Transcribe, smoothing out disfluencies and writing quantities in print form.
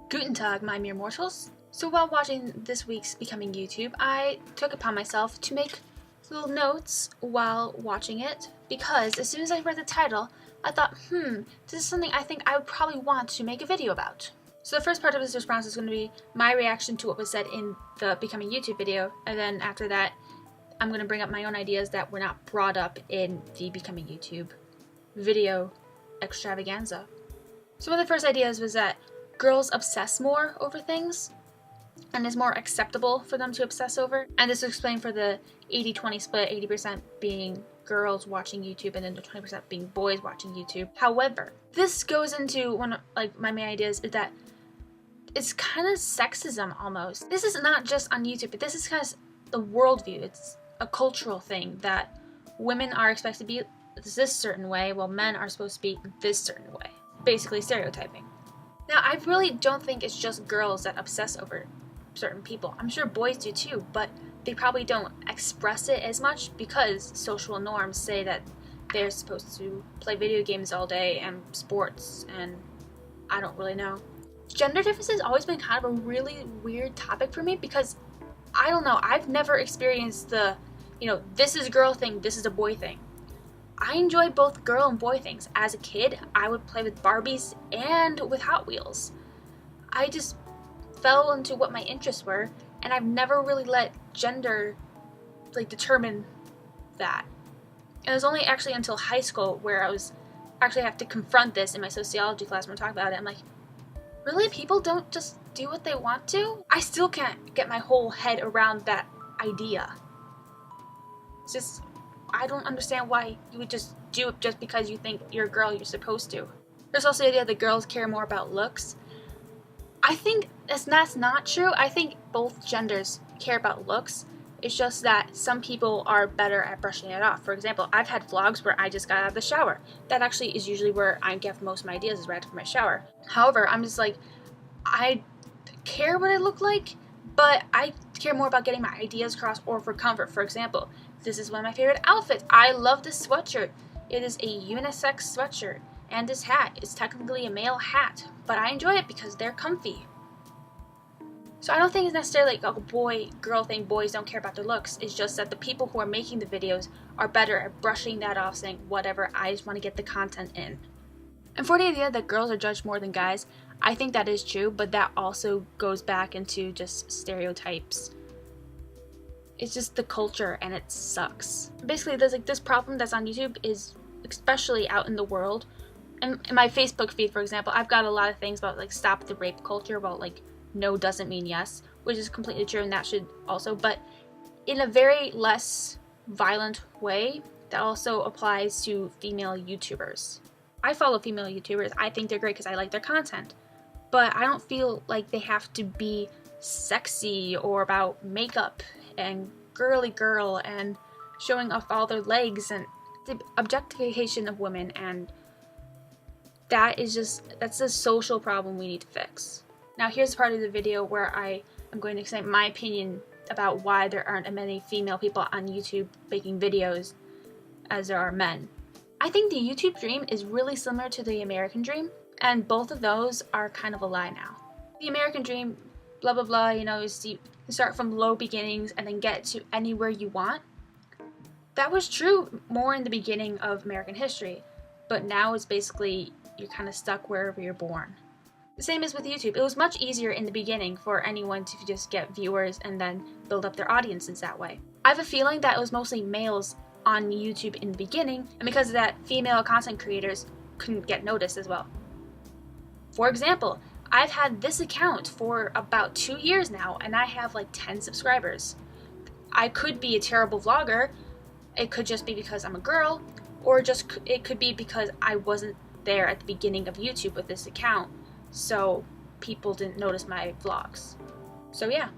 Guten Tag, my mere mortals. So while watching this week's Becoming YouTube, I took upon myself to make little notes while watching it because as soon as I read the title, I thought, this is something I think I would probably want to make a video about. So the first part of this response is going to be my reaction to what was said in the Becoming YouTube video, and then after that, I'm going to bring up my own ideas that were not brought up in the Becoming YouTube video extravaganza. So one of the first ideas was that girls obsess more over things, and it's more acceptable for them to obsess over. And this is explained for the 80-20 split, 80% being girls watching YouTube and then the 20% being boys watching YouTube. However, this goes into one of my main ideas is that it's kind of sexism almost. This is not just on YouTube, but this is kind of the worldview. It's a cultural thing that women are expected to be this certain way while men are supposed to be this certain way. Basically stereotyping. Now, I really don't think it's just girls that obsess over certain people. I'm sure boys do too, but they probably don't express it as much because social norms say that they're supposed to play video games all day and sports, and I don't really know. Gender difference has always been kind of a really weird topic for me because, I don't know, I've never experienced the, this is a girl thing, this is a boy thing. I enjoy both girl and boy things. As a kid, I would play with Barbies and with Hot Wheels. I just fell into what my interests were, and I've never really let gender determine that. And it was only actually until high school where I was actually have to confront this in my sociology class when we talk about it. I'm like, really? People don't just do what they want to? I still can't get my whole head around that idea. It's just, I don't understand why you would just do it just because you think you're a girl, you're supposed to. There's also the idea that girls care more about looks. I think that's not true. I think both genders care about looks. It's just that some people are better at brushing it off. For example, I've had vlogs where I just got out of the shower. That actually is usually where I get most of my ideas, is right after my shower. However, I'm just like, I care what I look like, but I care more about getting my ideas across or for comfort. For example, this is one of my favorite outfits. I love this sweatshirt. It is a unisex sweatshirt. And this hat is technically a male hat, but I enjoy it because they're comfy. So I don't think it's necessarily like a boy-girl thing, boys don't care about their looks. It's just that the people who are making the videos are better at brushing that off, saying, whatever, I just want to get the content in. And for the idea that girls are judged more than guys, I think that is true, but that also goes back into just stereotypes. It's just the culture, and it sucks. Basically, there's this problem that's on YouTube is especially out in the world. And in my Facebook feed, for example, I've got a lot of things about stop the rape culture, about no doesn't mean yes, which is completely true, and that should also, but in a very less violent way that also applies to female YouTubers. I follow female YouTubers. I think they're great because I like their content, but I don't feel like they have to be sexy or about makeup and girly girl and showing off all their legs and the objectification of women, and that's a social problem we need to fix. Now here's the part of the video where I am going to say my opinion about why there aren't as many female people on YouTube making videos as there are men. I think the YouTube dream is really similar to the American dream, and both of those are kind of a lie now. The American dream, blah blah blah, is you start from low beginnings and then get to anywhere you want. That was true more in the beginning of American history, but now it's basically you're kind of stuck wherever you're born. The same is with YouTube. It was much easier in the beginning for anyone to just get viewers and then build up their audiences that way. I have a feeling that it was mostly males on YouTube in the beginning, and because of that, female content creators couldn't get noticed as well. For example, I've had this account for about 2 years now, and I have 10 subscribers. I could be a terrible vlogger. It could just be because I'm a girl, or it could be because I wasn't there at the beginning of YouTube with this account, so people didn't notice my vlogs. So yeah.